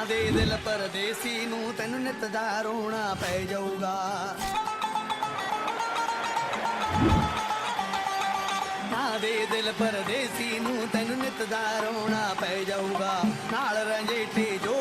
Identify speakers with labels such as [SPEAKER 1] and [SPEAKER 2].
[SPEAKER 1] ਦੇ ਦਿਲ ਪਰਦੇਸੀ ਨੂੰ ਤੈਨੂੰ ਨਿੱਤ ਦਾ ਰੋਣਾ ਪੈ ਜਾਊਗਾ। ਨਾ ਦੇ ਦਿਲ ਪਰਦੇਸੀ ਨੂੰ ਤੈਨੂੰ ਨਿੱਤ ਦਾ ਰੋਣਾ ਪੈ ਜਾਊਗਾ। ਨਾਲ ਰੰਜੇਟੇ ਜੋ